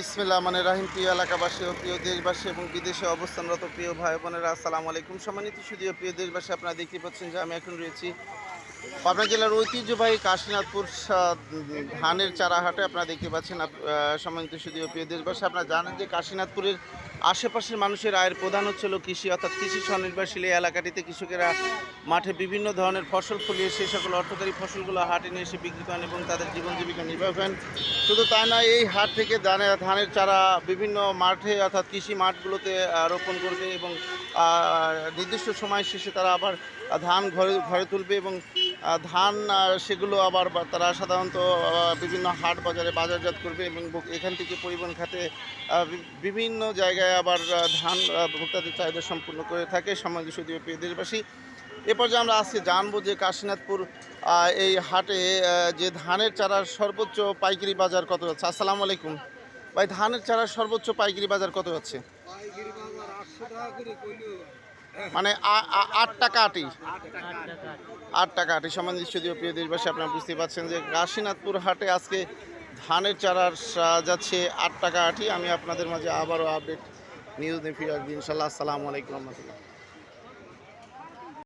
বিসমিল্লাহ মানে রাহিম। প্রিয় এলাকাবাসী ও প্রিয় দেশবাসী এবং বিদেশে অবস্থানরত প্রিয় ভাই বোনেরা, আসসালামু আলাইকুম। সম্মানিত সুধীয় প্রিয় দেশবাসী, আপনারা দেখতে পাচ্ছেন যে আমি এখন রয়েছি পাবনা জেলার ঐতিহ্যবাহী কাশীনাথপুর ধানের চারা হাটে। আপনারা দেখতে পাচ্ছেন সম্মানিত সুধীয় প্রিয় দেশবাসী, আপনারা জানেন যে কাশীনাথপুরের আশেপাশের মানুষের আয়ের প্রধান হচ্ছিল কৃষি, অর্থাৎ কৃষি স্বনির্ভরশীল এই এলাকাটিতে কৃষকেরা মাঠে বিভিন্ন ধরনের ফসল ফলিয়ে সেই সকল অর্থকারী ফসলগুলো হাটে নিয়ে এসে বিক্রি করেন এবং তাদের জীবন জীবিকা নির্বাহ করেন। শুধু তাই নয়, এই হাট থেকে ধানের চারা বিভিন্ন মাঠে অর্থাৎ কৃষি মাঠগুলোতে রোপণ করবে এবং নির্দিষ্ট সময় শেষে তারা আবার ধান ঘরে ঘরে তুলবে এবং ধান সেগুলো আবার তারা সাধারণত বিভিন্ন হাট বাজারে বাজারজাত করবে এবং এখান থেকে পরিবহন খাতে বিভিন্ন জায়গায় আবার ধান ভোক্তাদের চাহিদা সম্পূর্ণ করে থাকে। সম্মানিত সুধীয় প্রিয় দেশবাসী, এ পর্যায়ে আমরা আজকে জানবো যে কাশীনাথপুর এই হাটে যে ধানের চারার সর্বোচ্চ পাইকারি বাজার কত যাচ্ছে। আসসালামু আলাইকুম ভাই, ধানের চারার সর্বোচ্চ পাইকারি বাজার কত যাচ্ছে? মানে 8 টাকা আটি, 8 টাকা আটি। সম্মানিত সুধীয় প্রিয় দেশবাসী, আপনারা বুঝতে পারছেন যে কাশীনাথপুর হাটে আজকে ধানের চারার যাচ্ছে 8 টাকা আটি। আমি আপনাদের মাঝে আবারও আপডেট নিউজ নিয়ে ফিরে আসবো ইনশাল্লাহ। আসসালামু আলাইকুম রহমতুল্লাহ।